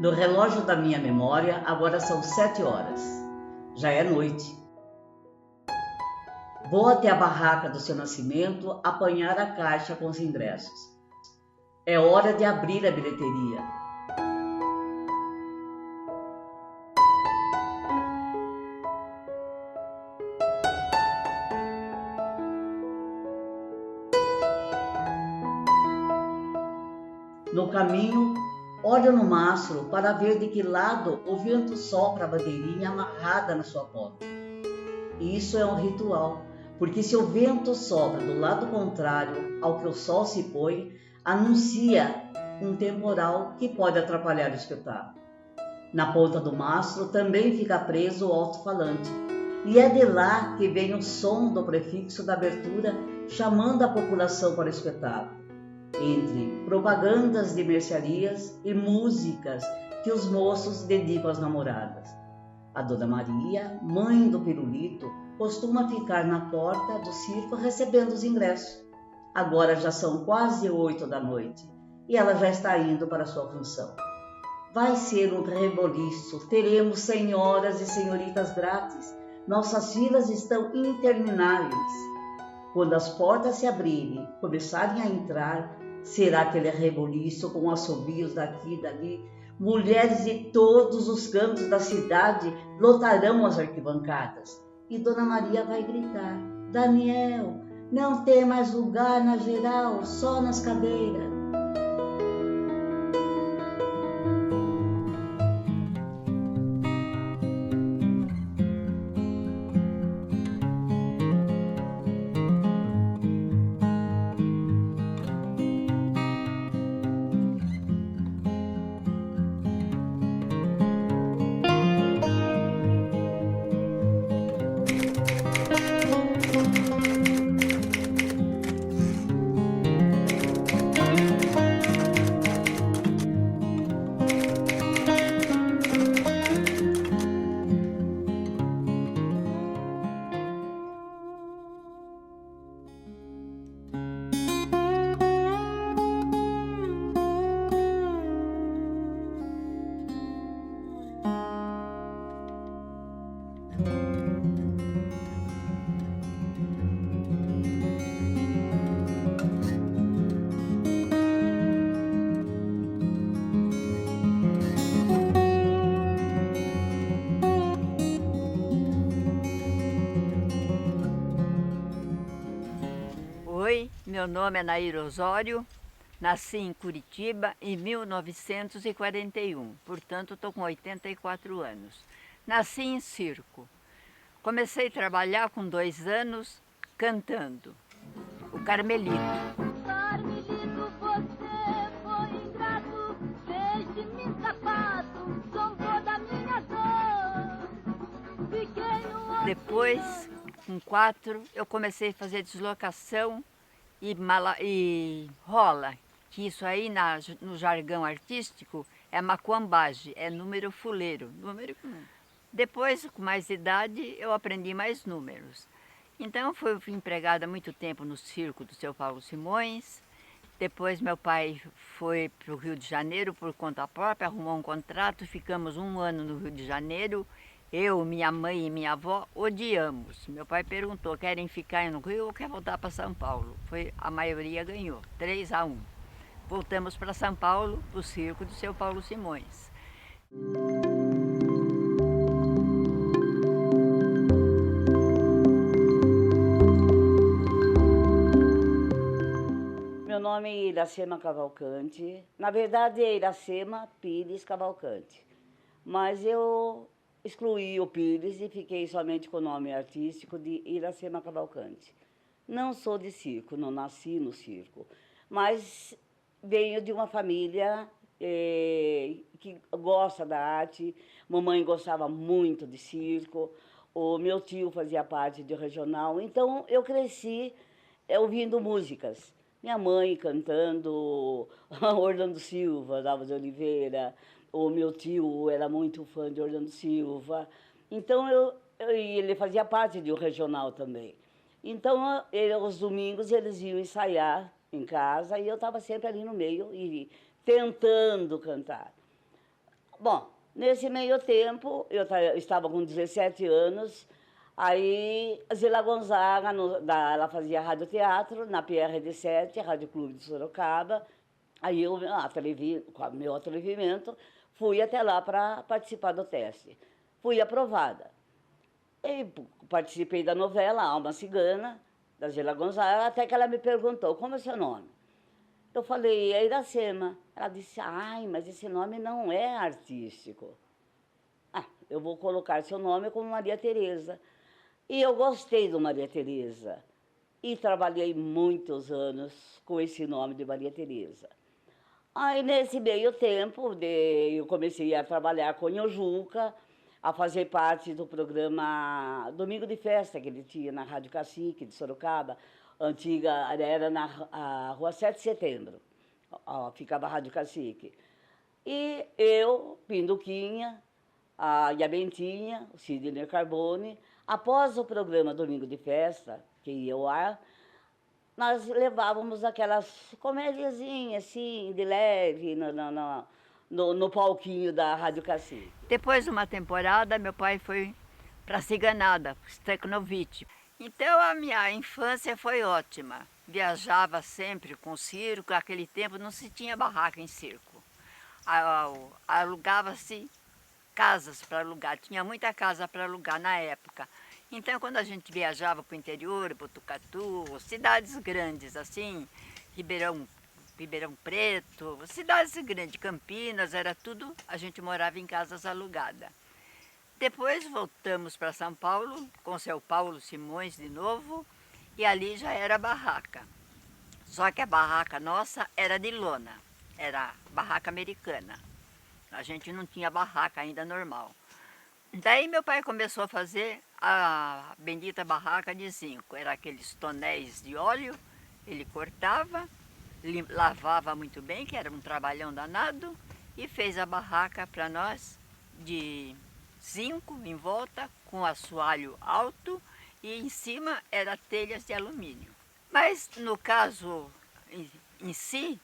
No relógio da minha memória, agora são 7 horas. Já é noite. Vou até a barraca do seu nascimento apanhar a caixa com os ingressos. É hora de abrir a bilheteria. No caminho, olho no mastro para ver de que lado o vento sopra a bandeirinha amarrada na sua porta. Isso é um ritual, porque se o vento sopra do lado contrário ao que o sol se põe, anuncia um temporal que pode atrapalhar o espetáculo. Na ponta do mastro também fica preso o alto-falante, e é de lá que vem o som do prefixo da abertura chamando a população para o espetáculo. Entre propagandas de mercearias e músicas que os moços dedicam às namoradas. A Dona Maria, mãe do Pirulito, costuma ficar na porta do circo recebendo os ingressos. Agora já são quase 8 da noite e ela já está indo para sua função. Vai ser um reboliço, teremos senhoras e senhoritas grátis, nossas filas estão intermináveis. Quando as portas se abrirem, começarem a entrar, será aquele reboliço com assobios daqui e dali. Mulheres de todos os cantos da cidade lotarão as arquibancadas. E Dona Maria vai gritar: Daniel, não tem mais lugar na geral, só nas cadeiras. Oi, meu nome é Naira Osório, nasci em Curitiba em 1941, portanto estou com 84 anos. Nasci em circo. Comecei a trabalhar com 2 anos cantando o Carmelito. Carmelito, você foi ingrato, fez de mim sapato, zombou da minha dor. Fiquei no Depois, com 4, eu comecei a fazer deslocação e rola, que isso aí no jargão artístico é macuambagem, é número fuleiro. Depois, com mais idade, eu aprendi mais números. Então, eu fui empregada há muito tempo no circo do seu Paulo Simões. Depois, meu pai foi para o Rio de Janeiro por conta própria, arrumou um contrato, ficamos 1 ano no Rio de Janeiro. Eu, minha mãe e minha avó odiamos. Meu pai perguntou, querem ficar no Rio ou quer voltar para São Paulo? A maioria ganhou, 3-1. Voltamos para São Paulo, para o circo do seu Paulo Simões. Meu nome é Iracema Cavalcante. Na verdade é Iracema Pires Cavalcante. Mas eu excluí o Pires e fiquei somente com o nome artístico de Iracema Cavalcante. Não sou de circo, não nasci no circo, mas venho de uma família que gosta da arte. Mamãe gostava muito de circo, o meu tio fazia parte de regional, então eu cresci ouvindo músicas. Minha mãe cantando Orlando Silva, Dalva de Oliveira, o meu tio era muito fã de Orlando Silva, então ele fazia parte de um regional também. Então, aos domingos, eles iam ensaiar em casa e eu estava sempre ali no meio e tentando cantar. Bom, nesse meio tempo, eu estava com 17 anos, aí a Zila Gonzaga, ela fazia radioteatro na PRD7, Rádio Clube de Sorocaba. Aí eu, com o meu atrevimento, fui até lá para participar do teste. Fui aprovada. E participei da novela Alma Cigana, da Zila Gonzaga, até que ela me perguntou, como é seu nome? Eu falei, é Iracema. Ela disse, ai, mas esse nome não é artístico. Ah, eu vou colocar seu nome como Maria Tereza. E eu gostei do Maria Tereza. E trabalhei muitos anos com esse nome de Maria Tereza. Aí, nesse meio tempo, eu comecei a trabalhar com o Juca, a fazer parte do programa Domingo de Festa, que ele tinha na Rádio Cacique, de Sorocaba. Antiga, era na Rua 7 de Setembro, ficava a Rádio Cacique. E eu, Pinduquinha, a Bentinha, o Sidney Carbone, após o programa Domingo de Festa, que ia ao ar, nós levávamos aquelas comédiazinhas, assim, de leve, no palquinho da Rádio Cacique. Depois de uma temporada, meu pai foi para Ciganada, Steknovich. Então a minha infância foi ótima. Viajava sempre com circo, naquele tempo não se tinha barraca em circo. Alugava-se casas para alugar, tinha muita casa para alugar na época. Então quando a gente viajava para o interior, Botucatu, cidades grandes assim, Ribeirão Preto, cidades grandes, Campinas, era tudo, a gente morava em casas alugadas. Depois voltamos para São Paulo, com o seu Paulo Simões de novo, e ali já era barraca. Só que a barraca nossa era de lona, era barraca americana. A gente não tinha barraca ainda normal. Daí meu pai começou a fazer a bendita barraca de zinco. Era aqueles tonéis de óleo, ele cortava, lavava muito bem, que era um trabalhão danado, e fez a barraca para nós de zinco em volta, com assoalho alto, e em cima era telhas de alumínio. Mas no caso em si,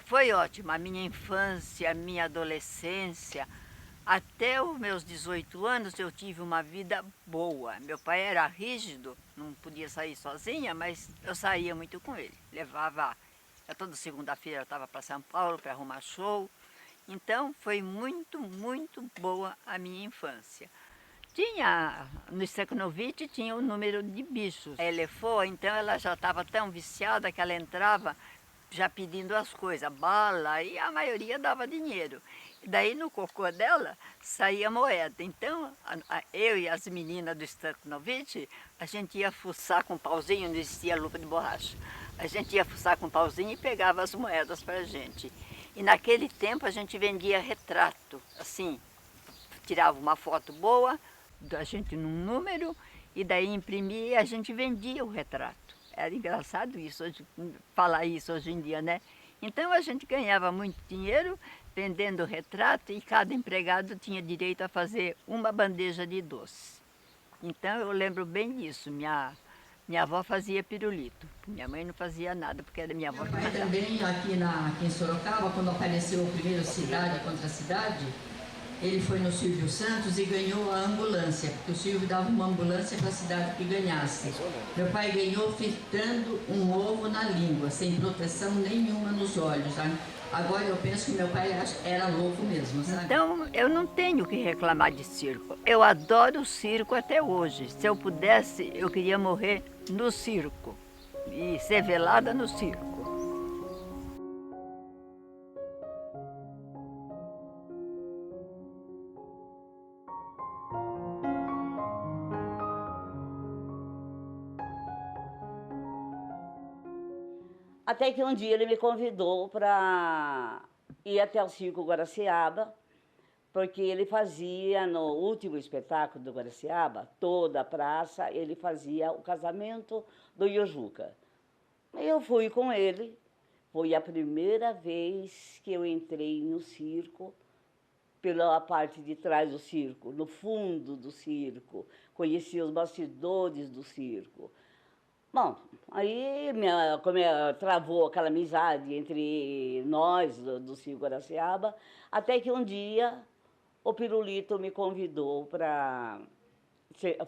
foi ótimo. A minha infância, a minha adolescência, até os meus 18 anos eu tive uma vida boa. Meu pai era rígido, não podia sair sozinha, mas eu saía muito com ele. Levava, toda segunda-feira eu estava para São Paulo para arrumar show. Então foi muito, muito boa a minha infância. No Steknovich tinha o número de bichos. A Elefô, então ela já estava tão viciada que ela entrava já pedindo as coisas, bala, e a maioria dava dinheiro. Daí no cocô dela saía moeda. Então eu e as meninas do Steknovich, a gente ia fuçar com pauzinho, não existia lupa de borracha. A gente ia fuçar com pauzinho e pegava as moedas para a gente. E naquele tempo a gente vendia retrato, assim, tirava uma foto boa da gente num número e daí imprimia e a gente vendia o retrato. Era engraçado isso, falar isso hoje em dia, né? Então a gente ganhava muito dinheiro vendendo retrato e cada empregado tinha direito a fazer uma bandeja de doce. Então eu lembro bem disso, minha avó fazia pirulito, minha mãe não fazia nada porque era minha avó. Meu pai também, aqui em Sorocaba, quando apareceu o primeiro Cidade contra a Cidade, ele foi no Silvio Santos e ganhou a ambulância, porque o Silvio dava uma ambulância para a cidade que ganhasse. Meu pai ganhou fritando um ovo na língua, sem proteção nenhuma nos olhos. Sabe? Agora eu penso que meu pai era louco mesmo, sabe? Então eu não tenho que reclamar de circo. Eu adoro o circo até hoje. Se eu pudesse, eu queria morrer no circo e ser velada no circo. Até que um dia ele me convidou para ir até o Circo Guaraciaba, porque ele fazia, no último espetáculo do Guaraciaba, toda a praça, ele fazia o casamento do Iojuca. Eu fui com ele, foi a primeira vez que eu entrei no circo, pela parte de trás do circo, no fundo do circo, conheci os bastidores do circo. Bom, aí travou aquela amizade entre nós, do Circo Guaraciaba, até que um dia o Pirulito me convidou para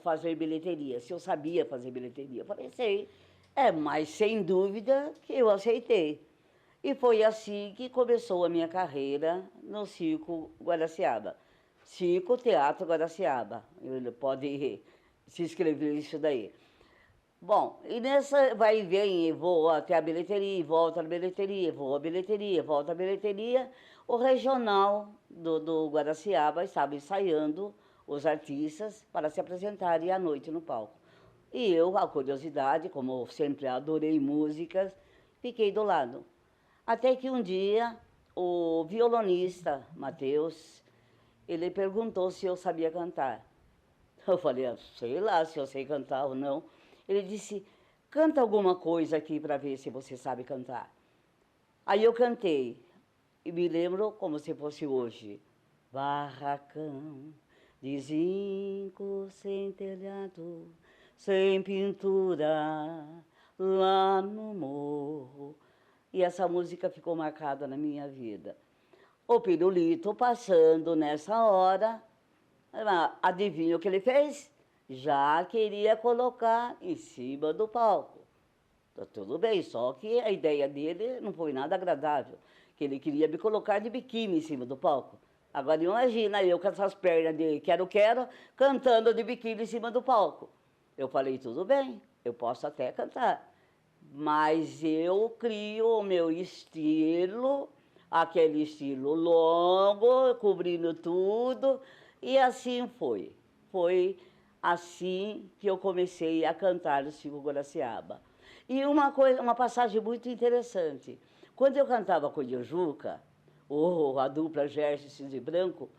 fazer bilheteria, se eu sabia fazer bilheteria. Eu falei, sei. Mas sem dúvida que eu aceitei. E foi assim que começou a minha carreira no Circo Guaraciaba. Circo Teatro Guaraciaba. Ele pode se inscrever isso daí. Bom, e nessa vai e vem, vou até a bilheteria, volto à bilheteria, vou à bilheteria, volto à bilheteria. O regional do Guaraciaba estava ensaiando os artistas para se apresentarem à noite no palco. E eu, a curiosidade, como eu sempre adorei músicas, fiquei do lado. Até que um dia, o violonista, Matheus, ele perguntou se eu sabia cantar. Eu falei, sei lá se eu sei cantar ou não. Ele disse, canta alguma coisa aqui para ver se você sabe cantar. Aí eu cantei, e me lembro como se fosse hoje. Barracão de zinco sem telhado, sem pintura, lá no morro. E essa música ficou marcada na minha vida. O Pirulito passando nessa hora, adivinha o que ele fez? Já queria colocar em cima do palco. Tá tudo bem, só que a ideia dele não foi nada agradável, que ele queria me colocar de biquíni em cima do palco. Agora imagina eu com essas pernas de quero-quero, cantando de biquíni em cima do palco. Eu falei, tudo bem, eu posso até cantar, mas eu crio o meu estilo, aquele estilo longo, cobrindo tudo, e assim foi. Foi assim que eu comecei a cantar o Circo Guaraciaba. E uma passagem muito interessante. Quando eu cantava com o Juca, ou a dupla Gerson e Cisne Branco,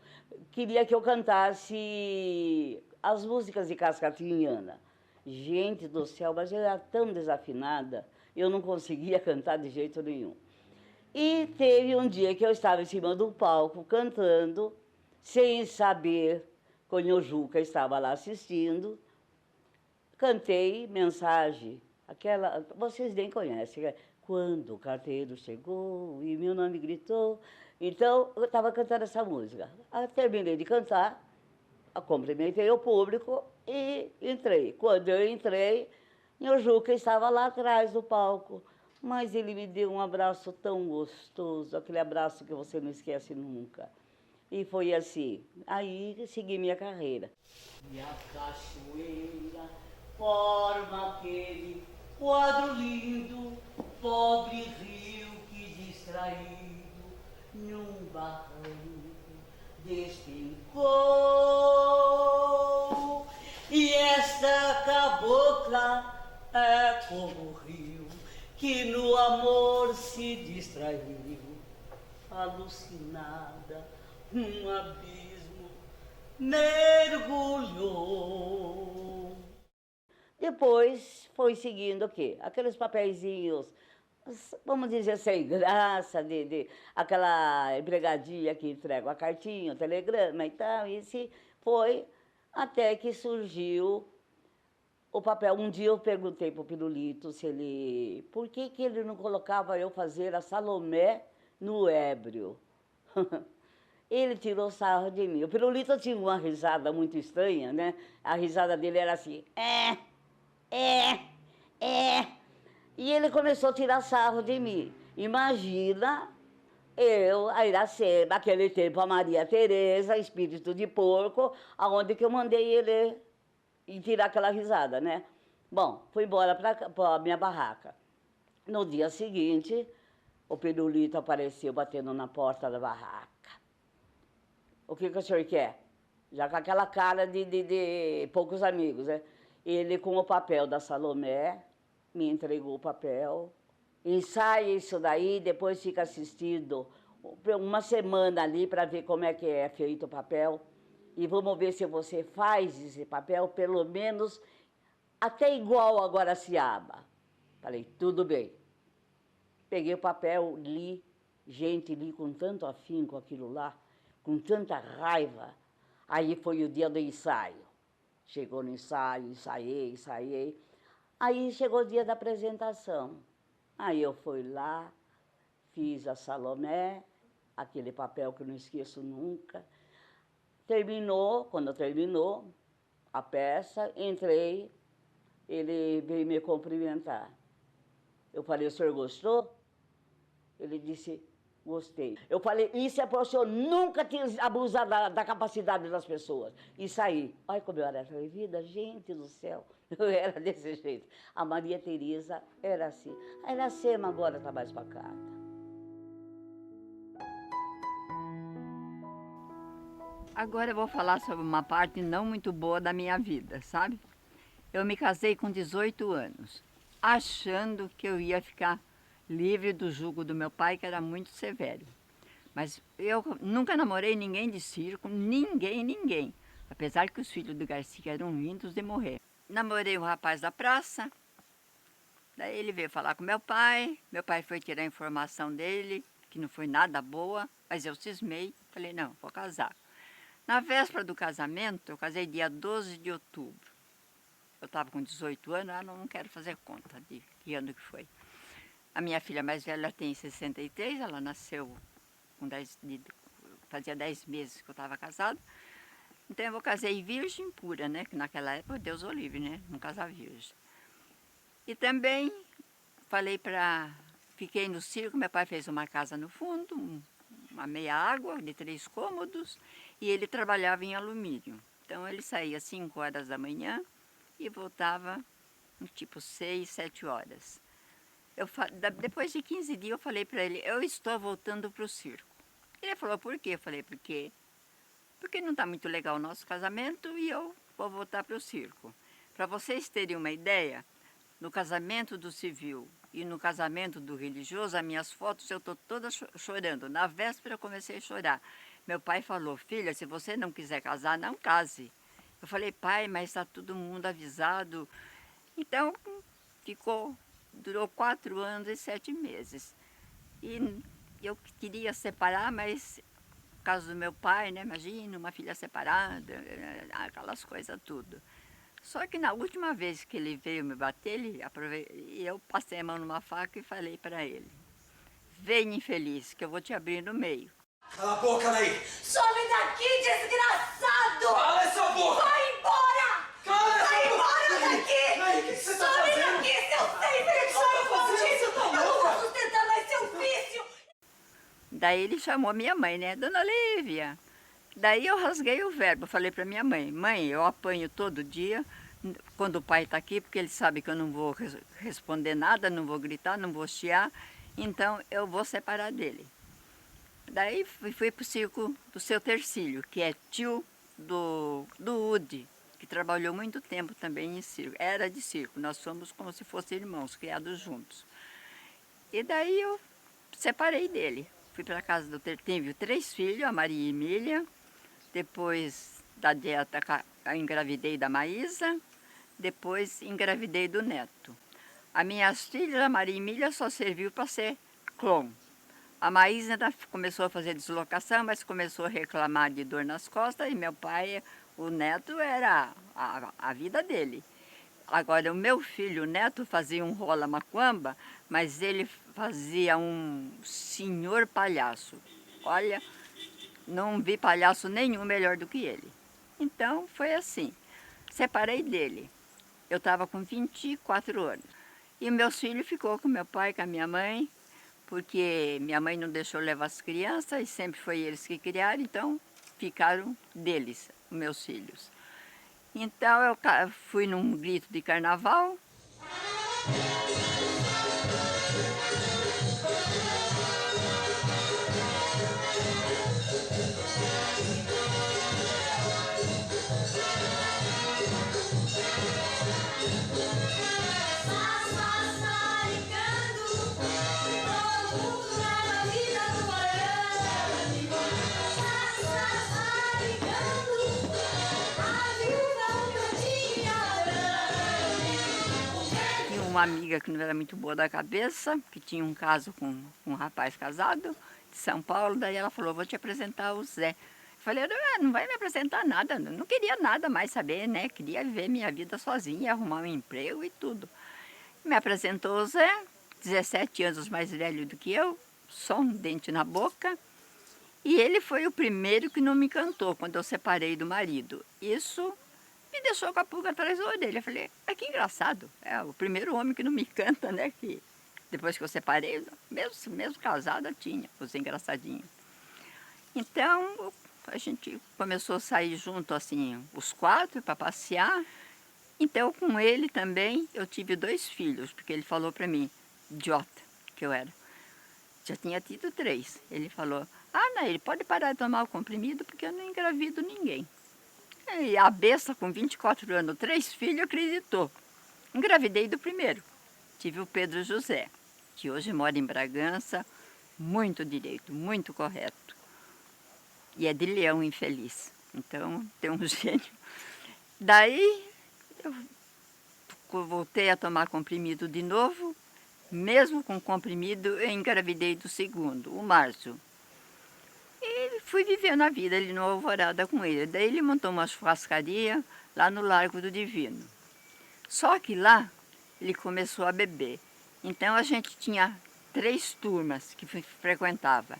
queria que eu cantasse as músicas de Cascatinhana. Gente do céu, mas eu era tão desafinada, eu não conseguia cantar de jeito nenhum. E teve um dia que eu estava em cima do palco cantando, sem saber, quando o Juca estava lá assistindo, cantei Mensagem, aquela, vocês nem conhecem, quando o carteiro chegou e meu nome gritou. Então, eu estava cantando essa música. Aí, terminei de cantar, cumprimentei o público e entrei. Quando eu entrei, o Juca estava lá atrás do palco, mas ele me deu um abraço tão gostoso, aquele abraço que você não esquece nunca. E foi assim. Aí segui minha carreira. E a cachoeira forma aquele quadro lindo, pobre rio que distraído num barranco despencou. E esta cabocla é como o rio que no amor se distraiu, alucinada, um abismo mergulhou. Depois foi seguindo o quê? Aqueles papeizinhos, vamos dizer, sem graça, de aquela empregadinha que entrega a cartinha, o telegrama e tal, e se foi até que surgiu o papel. Um dia eu perguntei para o Pirulito se ele, por que ele não colocava eu fazer a Salomé no Ébrio? Ele tirou sarro de mim. O Pirulito tinha uma risada muito estranha, né? A risada dele era assim, E ele começou a tirar sarro de mim. Imagina eu, a Iracema, aquele tempo a Maria Tereza, espírito de porco, aonde que eu mandei ele ir tirar aquela risada, né? Bom, fui embora para a minha barraca. No dia seguinte, o Pirulito apareceu batendo na porta da barraca. O que o senhor quer? Já com aquela cara de poucos amigos, né? Ele, com o papel da Salomé, me entregou o papel. Ensaia isso daí, depois fica assistindo uma semana ali para ver como é que é feito o papel. E vamos ver se você faz esse papel, pelo menos até igual a Guaraciaba. Falei, tudo bem. Peguei o papel, li, gente, li com tanto afinco aquilo lá, com tanta raiva. Aí foi o dia do ensaio. Chegou no ensaio, ensaiei. Aí chegou o dia da apresentação. Aí eu fui lá, fiz a Salomé, aquele papel que eu não esqueço nunca. Quando terminou a peça, entrei, ele veio me cumprimentar. Eu falei, o senhor gostou? Ele disse, gostei. Eu falei, isso é para o senhor nunca abusar da capacidade das pessoas. E saí. Olha como eu era atrevida, gente do céu. Eu era desse jeito. A Maria Tereza era assim. A Iracema agora está mais pacata. Agora eu vou falar sobre uma parte não muito boa da minha vida, sabe? Eu me casei com 18 anos, achando que eu ia ficar livre do jugo do meu pai, que era muito severo. Mas eu nunca namorei ninguém de circo, ninguém. Apesar que os filhos do Garcia eram lindos de morrer. Namorei um rapaz da praça, daí ele veio falar com meu pai foi tirar a informação dele, que não foi nada boa, mas eu cismei, falei, não, vou casar. Na véspera do casamento, eu casei dia 12 de outubro. Eu estava com 18 anos, não quero fazer conta de que ano que foi. A minha filha mais velha tem 63, ela nasceu com fazia 10 meses que eu estava casada. Então eu casei virgem pura, né? Que naquela época, Deus o livre, né? Não casar virgem. E também fiquei no circo, meu pai fez uma casa no fundo, uma meia água de 3 cômodos, e ele trabalhava em alumínio. Então ele saía às 5 horas da manhã e voltava tipo 6, 7 horas. Depois de 15 dias eu falei para ele, eu estou voltando para o circo. Ele falou, por quê? Eu falei, porque não está muito legal o nosso casamento e eu vou voltar para o circo. Para vocês terem uma ideia, no casamento do civil e no casamento do religioso, as minhas fotos eu estou toda chorando. Na véspera eu comecei a chorar. Meu pai falou, filha, se você não quiser casar, não case. Eu falei, pai, mas está todo mundo avisado. Então, durou 4 anos e 7 meses. E eu queria separar, mas por causa do meu pai, né? Imagina, uma filha separada, aquelas coisas tudo. Só que na última vez que ele veio me bater, eu passei a mão numa faca e falei para ele, vem infeliz, que eu vou te abrir no meio. Cala a boca, Naí! Some daqui, desgraçado! Cala essa boca! Vai embora! Cala essa Vai boca! embora daqui! Naí, o que você tá Some fazendo? daqui, seu sem vergonha maldito! Eu não vou sustentar mais seu vício! Daí ele chamou minha mãe, né? Dona Lívia. Daí eu rasguei o verbo, falei para minha mãe, mãe, eu apanho todo dia quando o pai está aqui, porque ele sabe que eu não vou responder nada, não vou gritar, não vou chiar, então eu vou separar dele. Daí fui para o circo do seu Tercílio, que é tio do Udi, que trabalhou muito tempo também em circo. Era de circo, nós somos como se fossem irmãos, criados juntos. E daí eu separei dele. Fui para a casa do Tive 3 filhos, a Maria e Emília. Depois da dieta, engravidei da Maísa. Depois engravidei do neto. As minhas filhas, a Maria e Emília, só serviu para ser clone. A Maísa ainda começou a fazer deslocação, mas começou a reclamar de dor nas costas. E meu pai, o neto, era a vida dele. Agora, o meu filho, o neto, fazia um rola macuamba, mas ele fazia um senhor palhaço. Olha, não vi palhaço nenhum melhor do que ele. Então, foi assim. Separei dele. Eu estava com 24 anos. E meus filhos ficou com meu pai, com a minha mãe, porque minha mãe não deixou levar as crianças e sempre foi eles que criaram, então ficaram deles, meus filhos. Então eu fui num grito de carnaval. Uma amiga que não era muito boa da cabeça, que tinha um caso com um rapaz casado de São Paulo, daí ela falou, vou te apresentar o Zé. Eu falei, não vai me apresentar nada, não queria nada mais saber, né? Queria viver minha vida sozinha, arrumar um emprego e tudo. Me apresentou o Zé, 17 anos mais velho do que eu, só um dente na boca, E ele foi o primeiro que não me encantou quando eu separei do marido. Isso me deixou com a pulga atrás da orelha. Eu falei, que engraçado, é o primeiro homem que não me encanta, né? Que depois que eu separei, mesmo casada, tinha os engraçadinhos. Então, a gente começou a sair junto, assim, os 4 para passear. Então, com ele também, eu tive 2 filhos, porque ele falou para mim, idiota que eu era. Já tinha tido 3. Ele falou, Nair, pode parar de tomar o comprimido, porque eu não engravido ninguém. E a besta, com 24 anos, 3 filhos, acreditou. Engravidei do primeiro. Tive o Pedro José, que hoje mora em Bragança, muito direito, muito correto. E é de leão infeliz. Então, tem um gênio. Daí, eu voltei a tomar comprimido de novo. Mesmo com comprimido, eu engravidei do segundo, o Márcio. E fui vivendo a vida ali no Alvorada com ele. Daí ele montou uma churrascaria lá no Largo do Divino. Só que lá ele começou a beber. Então a gente tinha 3 turmas que frequentava.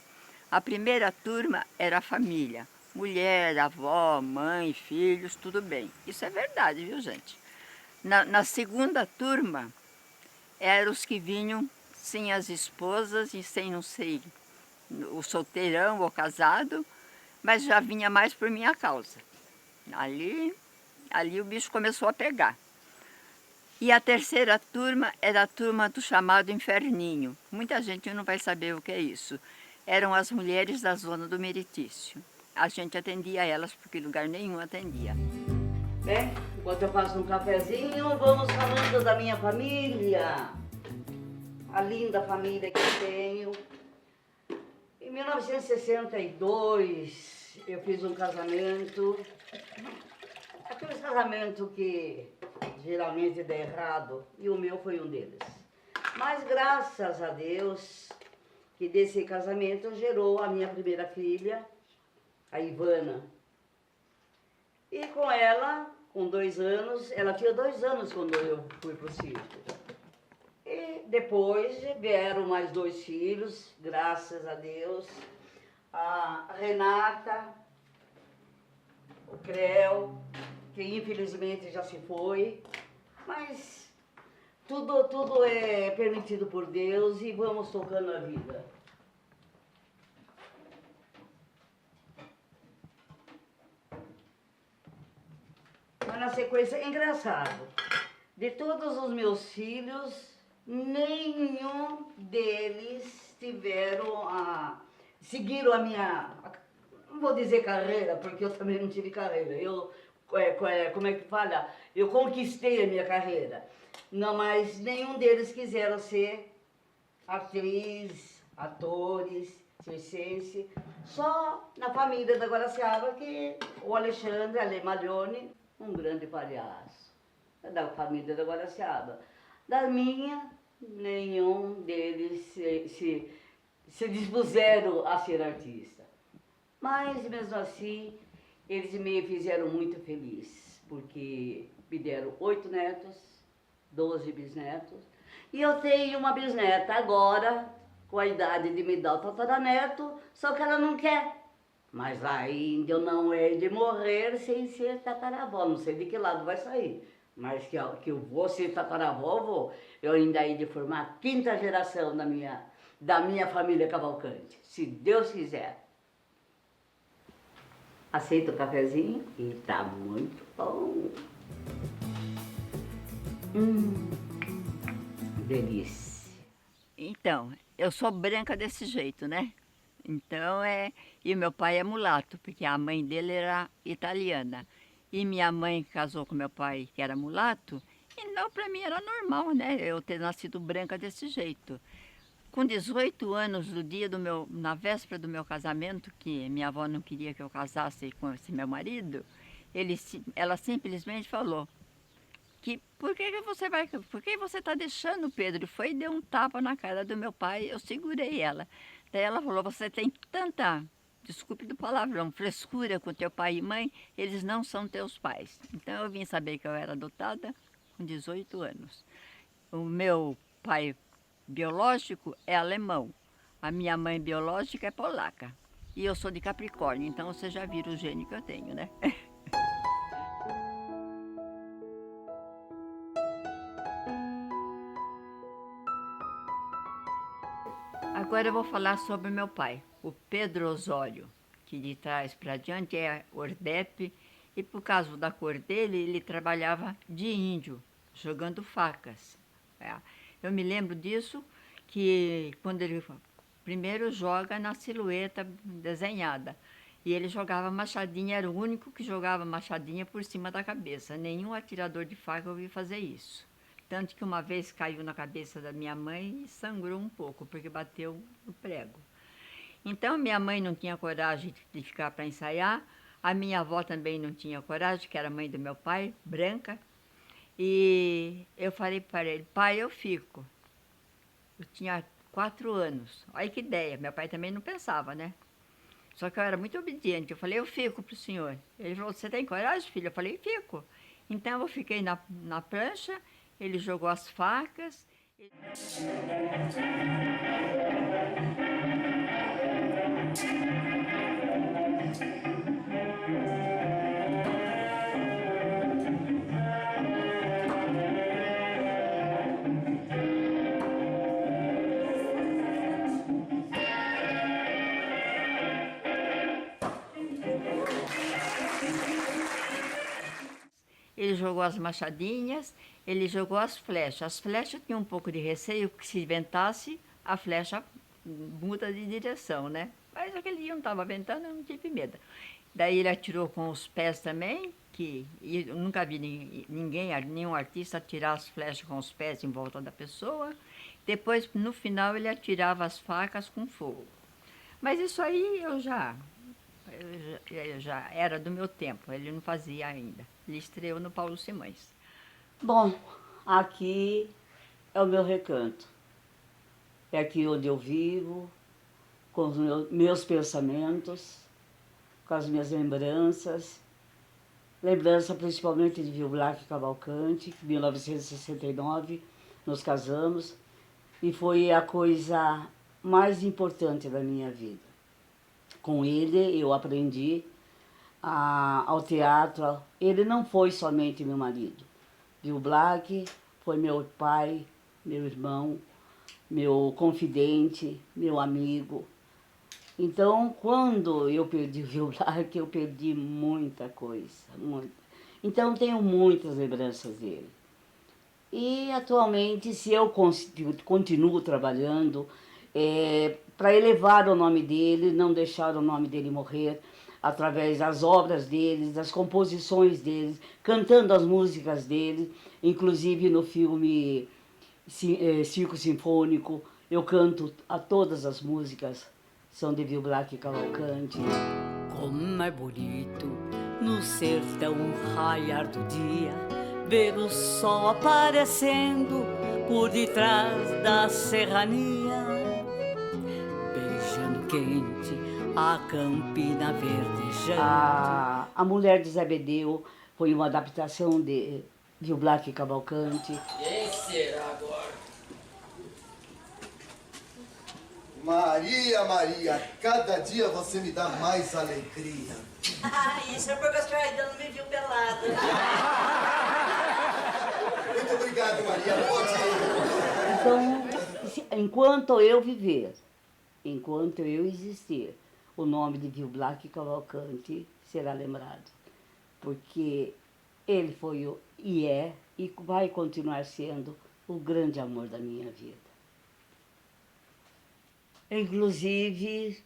A primeira turma era a família. Mulher, avó, mãe, filhos, tudo bem. Isso é verdade, viu, gente? Na segunda turma, eram os que vinham sem as esposas e sem, não sei, o solteirão ou casado, mas já vinha mais por minha causa. Ali o bicho começou a pegar. E a terceira turma era a turma do chamado Inferninho. Muita gente não vai saber o que é isso. Eram as mulheres da zona do Meritício. A gente atendia elas porque lugar nenhum atendia. Bem, enquanto eu faço um cafezinho, vamos falando da minha família. A linda família que eu tenho. Em 1962, eu fiz um casamento. Aquele casamento que geralmente dá errado, e o meu foi um deles. Mas graças a Deus, que desse casamento gerou a minha primeira filha, a Ivana. E com ela, com 2 anos, ela tinha 2 anos quando eu fui para o circo. E depois vieram mais 2 filhos, graças a Deus. A Renata, o Creu, que infelizmente já se foi. Mas tudo é permitido por Deus e vamos tocando a vida. Mas na sequência é engraçado. De todos os meus filhos, nenhum deles seguiram a minha, não vou dizer carreira, porque eu também não tive carreira. Como é que fala? Eu conquistei a minha carreira. Não, mas nenhum deles quiseram ser atriz, atores, circense. Só na família da Guaraciaba que o Alexandre Alemalhone, um grande palhaço, da família da Guaraciaba. Da minha, nenhum deles se dispuseram a ser artista. Mas, mesmo assim, eles me fizeram muito feliz, porque me deram 8 netos, 12 bisnetos, e eu tenho uma bisneta agora, com a idade de me dar o tataraneto, só que ela não quer. Mas ainda eu não hei de morrer sem ser tataravó, não sei de que lado vai sair. Mas que eu vou ser tataravó, vou. Eu ainda hei de formar a 5ª geração da minha família Cavalcante, se Deus quiser. Aceita o cafezinho? E tá muito bom. Delícia. Então, eu sou branca desse jeito, né? Então e meu pai é mulato, porque a mãe dele era italiana. E minha mãe casou com meu pai, que era mulato, então para mim era normal, né? Eu ter nascido branca desse jeito. Com 18 anos, na véspera do meu casamento, que minha avó não queria que eu casasse com esse meu marido, ela simplesmente falou que por que você está deixando o Pedro? Foi e deu um tapa na cara do meu pai, eu segurei ela. Daí ela falou, você tem tanta, desculpe do palavrão, frescura com teu pai e mãe, eles não são teus pais. Então eu vim saber que eu era adotada com 18 anos. O meu pai biológico é alemão, a minha mãe biológica é polaca. E eu sou de Capricórnio, então você já viu o gênio que eu tenho, né? Agora eu vou falar sobre meu pai, o Pedro Osório, que de trás para diante é Ordep, e por causa da cor dele, ele trabalhava de índio, jogando facas. É. Eu me lembro disso, que quando ele primeiro joga na silhueta desenhada, e ele jogava machadinha, era o único que jogava machadinha por cima da cabeça. Nenhum atirador de faca ouviu fazer isso. Tanto que uma vez caiu na cabeça da minha mãe e sangrou um pouco, porque bateu no prego. Então, minha mãe não tinha coragem de ficar para ensaiar, a minha avó também não tinha coragem, que era mãe do meu pai, branca, e eu falei para ele, pai, eu fico. Eu tinha 4 anos, olha que ideia, meu pai também não pensava, né? Só que eu era muito obediente, eu falei, eu fico para o senhor. Ele falou, você tem coragem, filha? Eu falei, fico. Então, eu fiquei na prancha, ele jogou as facas. Ele jogou as machadinhas, ele jogou as flechas. As flechas tinham um pouco de receio que se ventasse, a flecha muda de direção, né? Mas aquele dia não estava ventando, eu não tive medo. Daí ele atirou com os pés também, que eu nunca vi ninguém, nenhum artista atirar as flechas com os pés em volta da pessoa. Depois, no final, ele atirava as facas com fogo. Mas isso aí eu já era do meu tempo, ele não fazia ainda. Ele estreou no Paulo Simões. Bom, aqui é o meu recanto. É aqui onde eu vivo, com os meus pensamentos, com as minhas lembranças. Lembrança principalmente de Vilblac Cavalcante, que em 1969 nos casamos, e foi a coisa mais importante da minha vida. Com ele eu aprendi ao teatro. Ele não foi somente meu marido. Vilblac foi meu pai, meu irmão, meu confidente, meu amigo. Então, quando eu perdi o Vilblac, eu perdi muita coisa, muita. Então, tenho muitas lembranças dele. E, atualmente, se eu continuo trabalhando para elevar o nome dele, não deixar o nome dele morrer, através das obras dele, das composições dele, cantando as músicas dele, inclusive no filme Circo Sinfônico, eu canto a todas as músicas, são de Vilblac Cavalcante. Como é bonito no sertão raiar do dia, ver o sol aparecendo por detrás da serrania, beijando quente a campina verdejante. A Mulher de Zebedeu foi uma adaptação de Vilblac Cavalcante. Quem será agora? Maria, Maria, cada dia você me dá mais alegria. Isso é porque a senhora ainda não me viu pelada. Muito obrigado, Maria. Pode ir. Então, enquanto eu viver, enquanto eu existir, o nome de Vilblac Cavalcante será lembrado. Porque ele foi e é e vai continuar sendo o grande amor da minha vida. Inclusive,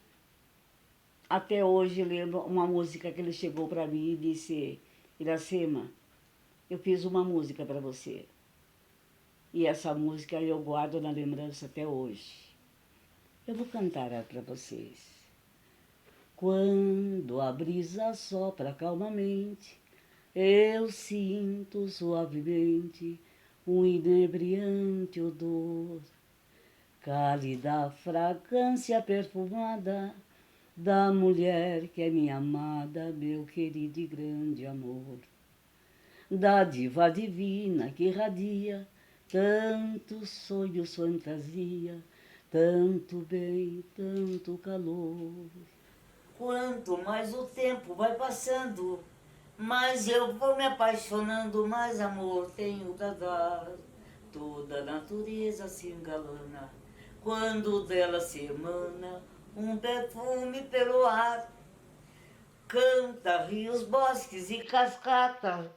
até hoje lembro uma música que ele chegou para mim e disse: Iracema, eu fiz uma música para você. E essa música eu guardo na lembrança até hoje. Eu vou cantar ela para vocês. Quando a brisa sopra calmamente, eu sinto suavemente um inebriante odor, cálida fragrância perfumada da mulher que é minha amada, meu querido e grande amor. Da diva divina que irradia tantos sonhos, fantasia, tanto bem, tanto calor. Quanto mais o tempo vai passando, mais eu vou me apaixonando, mais amor tenho pra dar. Toda a natureza se engalana, quando dela se emana um perfume pelo ar. Canta rios, bosques e cascata,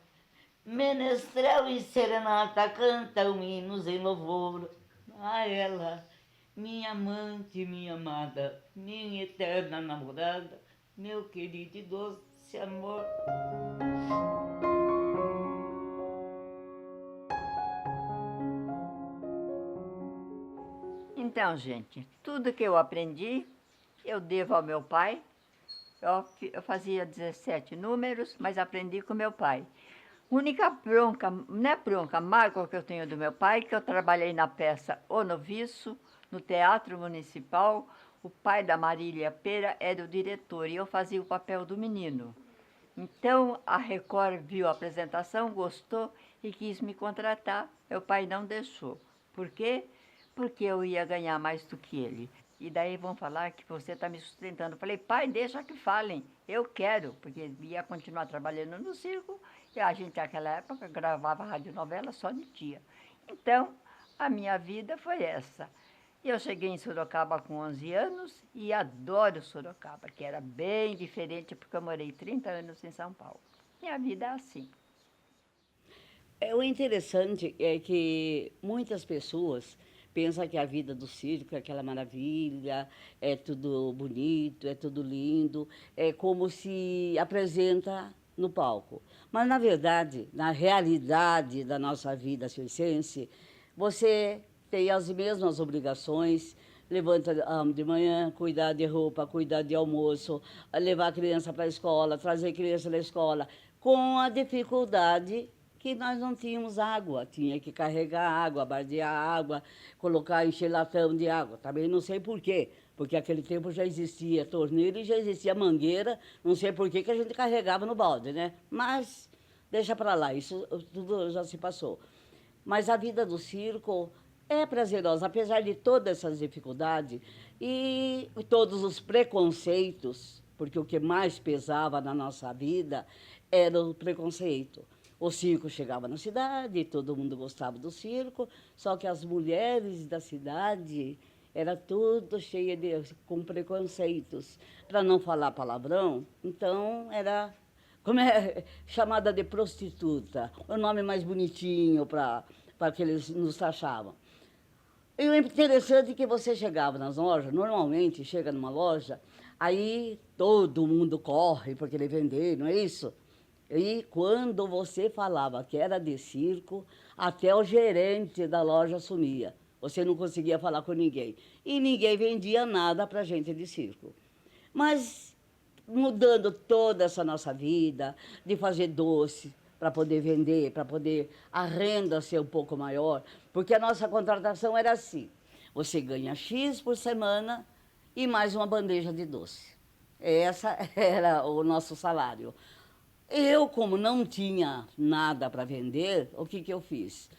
menestrel e serenata cantam hinos em louvor a ela, minha amante, minha amada, minha eterna namorada, meu querido e doce amor. Então, gente, tudo que eu aprendi, eu devo ao meu pai. Eu fazia 17 números, mas aprendi com meu pai. Única bronca, não é bronca, mágoa que eu tenho do meu pai, que eu trabalhei na peça O Noviço, no Teatro Municipal. O pai da Marília Pera era o diretor e eu fazia o papel do menino. Então, a Record viu a apresentação, gostou e quis me contratar. Meu pai não deixou. Por quê? Porque eu ia ganhar mais do que ele. E daí vão falar que você está me sustentando. Eu falei, pai, deixa que falem. Eu quero, porque ia continuar trabalhando no circo. E a gente, naquela época, gravava radionovela só de dia. Então, a minha vida foi essa. Eu cheguei em Sorocaba com 11 anos e adoro Sorocaba, que era bem diferente, porque eu morei 30 anos em São Paulo. Minha vida é assim. O interessante é que muitas pessoas pensam que a vida do circo é aquela maravilha, é tudo bonito, é tudo lindo, é como se apresenta no palco. Mas, na verdade, na realidade da nossa vida circense, você tem as mesmas obrigações, levanta de manhã, cuidar de roupa, cuidar de almoço, levar a criança para a escola, trazer a criança da escola, com a dificuldade que nós não tínhamos água, tinha que carregar água, bardear água, colocar, encher latão de água. Também não sei por quê, porque naquele tempo já existia torneira e já existia mangueira, não sei por que a gente carregava no balde, né? Mas deixa para lá, isso tudo já se passou. Mas a vida do circo é prazerosa, apesar de todas essas dificuldades e todos os preconceitos, porque o que mais pesava na nossa vida era o preconceito. O circo chegava na cidade, todo mundo gostava do circo, só que as mulheres da cidade era tudo cheia com preconceitos. Para não falar palavrão, então era como é chamada de prostituta, o nome mais bonitinho para que eles nos taxavam. E o interessante é que você chegava nas lojas, normalmente chega numa loja, aí todo mundo corre para querer vender, não é isso? E quando você falava que era de circo, até o gerente da loja sumia. Você não conseguia falar com ninguém. E ninguém vendia nada para gente de circo. Mas mudando toda essa nossa vida, de fazer doce para poder vender, para poder a renda ser um pouco maior, porque a nossa contratação era assim: você ganha X por semana e mais uma bandeja de doce. Essa era o nosso salário. Eu, como não tinha nada para vender, o que eu fiz?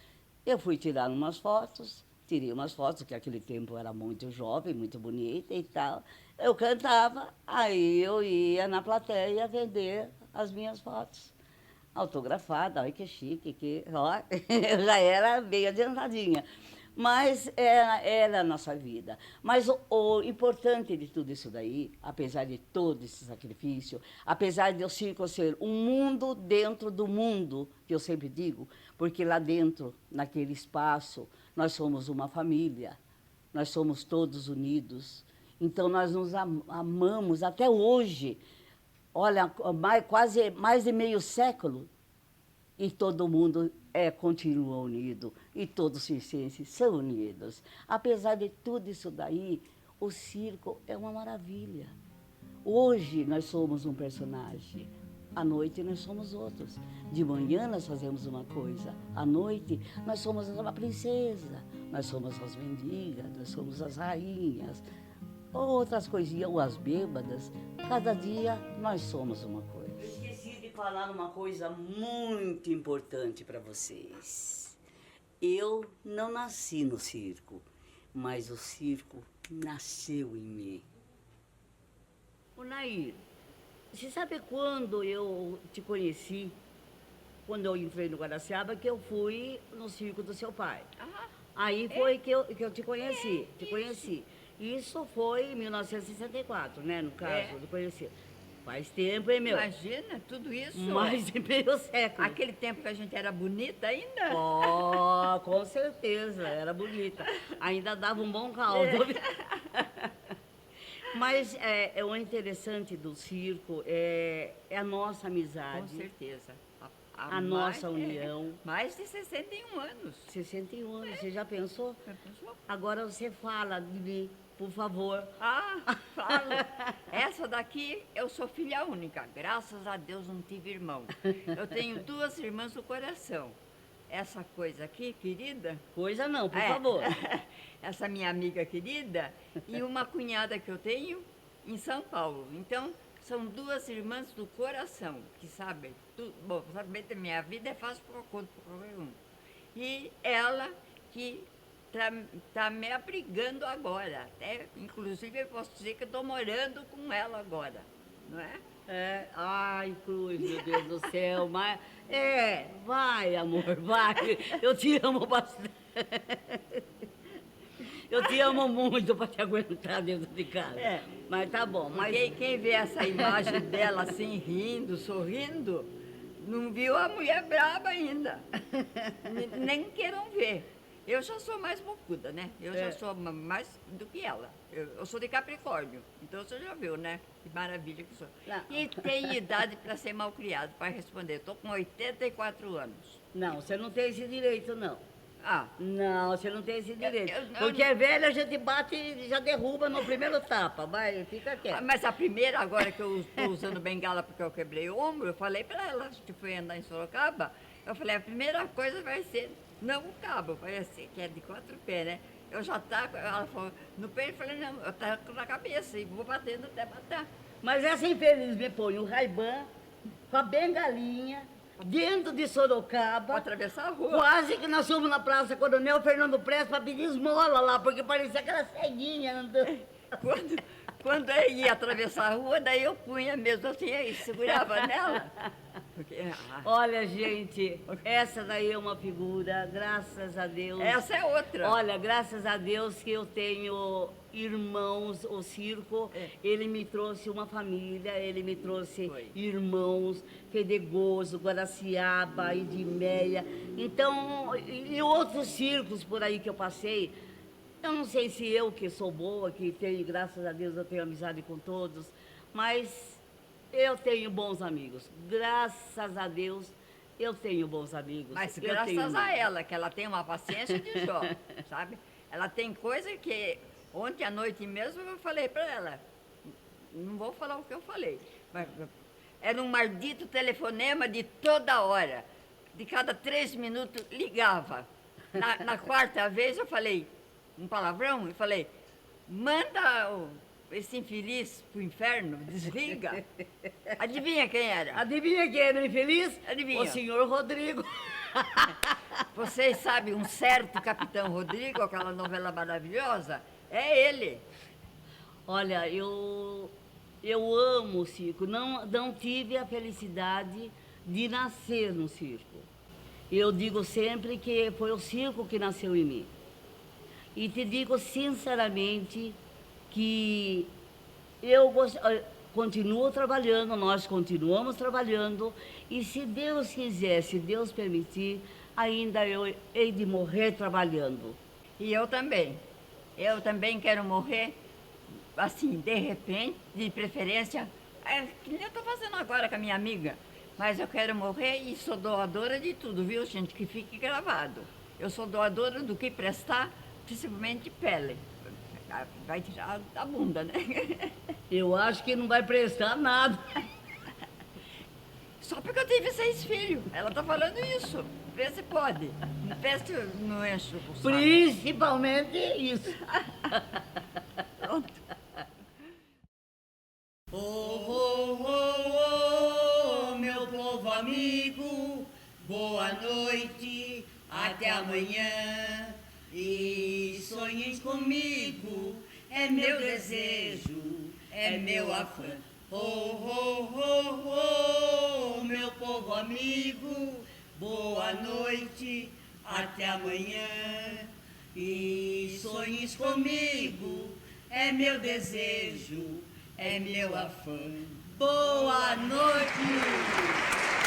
Eu fui tirar umas fotos, tirei umas fotos, que naquele tempo era muito jovem, muito bonita e tal. Eu cantava, aí eu ia na plateia vender as minhas fotos. Autografada, olha que chique, ó, eu já era bem adiantadinha. Mas era a nossa vida. Mas o importante de tudo isso daí, apesar de todo esse sacrifício, apesar de o circo ser um mundo dentro do mundo, que eu sempre digo, porque lá dentro, naquele espaço, nós somos uma família, nós somos todos unidos. Então, nós nos amamos até hoje. Olha, quase mais de meio século, e todo mundo continua unido, e todos os circenses são unidos. Apesar de tudo isso daí, o circo é uma maravilha. Hoje nós somos um personagem, à noite nós somos outros. De manhã nós fazemos uma coisa, à noite nós somos uma princesa, nós somos as mendigas, nós somos as rainhas, ou outras coisinhas, ou as bêbadas. Cada dia nós somos uma coisa. Eu esqueci de falar uma coisa muito importante para vocês. Eu não nasci no circo, mas o circo nasceu em mim. Nair, você sabe quando eu te conheci? Quando eu entrei no Guaraciaba, que eu fui no circo do seu pai. Aí foi que eu te conheci, conheci. Isso foi em 1964, né, no caso, eu conheci. Faz tempo, hein, meu? Imagina, tudo isso. Mais de meio século. Aquele tempo que a gente era bonita ainda. Oh, com certeza, era bonita. Ainda dava um bom caldo. Mas o interessante do circo é a nossa amizade. Com certeza. A nossa união. Mais de 61 anos. 61 anos, você já pensou? Já pensou? Agora você fala de mim, por favor. Falo. Essa daqui, eu sou filha única. Graças a Deus não tive irmão. Eu tenho 2 irmãs do coração. Essa coisa aqui, querida... Coisa não, por favor. Essa minha amiga querida e uma cunhada que eu tenho em São Paulo. Então, são 2 irmãs do coração, que sabem tudo. Bom, saber da minha vida é fácil por qualquer um. E ela que tá me abrigando agora. Até, inclusive, eu posso dizer que eu estou morando com ela agora, não é? Ai, Cruz, meu Deus do céu, mas... vai, amor, vai. Eu te amo bastante. Eu te amo muito para te aguentar dentro de casa. Mas tá bom. Mas quem vê essa imagem dela assim, rindo, sorrindo, não viu a mulher braba ainda. Nem queiram ver. Eu já sou mais bocuda, né? Eu já sou mais do que ela. Eu sou de Capricórnio, então você já viu, né? Que maravilha que sou. Não. E tenho idade para ser mal criado, para responder. Estou com 84 anos. Não, você não tem esse direito, não. Não, você não tem esse direito. Porque é velha, a gente bate e já derruba no primeiro tapa. Vai, fica quieto. Mas a primeira, agora que eu estou usando bengala porque eu quebrei o ombro, eu falei para ela, que foi andar em Sorocaba, eu falei, a primeira coisa vai ser, não o cabo, vai ser, que é de 4 pés, né? Eu já taco, ela falou, no pé, eu falei, não, eu taco na cabeça e vou batendo até matar. Mas essa infeliz me põe o Ray-Ban com a bengalinha, dentro de Sorocaba. Pra atravessar a rua. Quase que nós fomos na Praça Coronel Fernando Prestes para pedir esmola lá, porque parecia aquela ceguinha andando. Quando eu ia atravessar a rua, daí eu punha mesmo assim, aí segurava nela. Porque, olha, gente, essa daí é uma figura, graças a Deus. Essa é outra. Olha, graças a Deus que eu tenho irmãos, o circo, ele me trouxe uma família, ele me trouxe irmãos, Fedegoso, Guaraciaba, Idimeia. Então, e outros circos por aí que eu passei. Eu não sei se eu que sou boa, que tenho, graças a Deus, eu tenho amizade com todos, mas eu tenho bons amigos. Graças a Deus, eu tenho bons amigos. Mas graças a ela, que ela tem uma paciência de Jó, sabe? Ela tem coisa que ontem à noite mesmo eu falei para ela, não vou falar o que eu falei, mas era um maldito telefonema de toda hora. De cada 3 minutos ligava. Na 4ª vez eu falei um palavrão e falei, manda esse infeliz pro inferno, desliga. Adivinha quem era? Adivinha quem era o infeliz? Adivinha. O senhor Rodrigo. Vocês sabem, um certo Capitão Rodrigo, aquela novela maravilhosa, é ele. Olha, eu amo o circo. Não tive a felicidade de nascer no circo. Eu digo sempre que foi o circo que nasceu em mim. E te digo sinceramente que eu continuo trabalhando, nós continuamos trabalhando, e se Deus quiser, se Deus permitir, ainda eu hei de morrer trabalhando. E eu também. Eu também quero morrer, assim, de repente, de preferência, que nem eu estou fazendo agora com a minha amiga. Mas eu quero morrer e sou doadora de tudo, viu, gente? Que fique gravado. Eu sou doadora do que prestar, principalmente pele. Vai tirar da bunda, né? Eu acho que não vai prestar nada. Só porque eu tive 6 filhos. Ela tá falando isso. Vê se pode. Vê se não enche o saco. Principalmente isso. Pronto. Meu povo amigo, boa noite, até amanhã. E sonhem comigo, é meu desejo, é meu afã. Ho, ho, ho, ho, meu povo amigo, boa noite, até amanhã. E sonhes comigo, é meu desejo, é meu afã. Boa noite!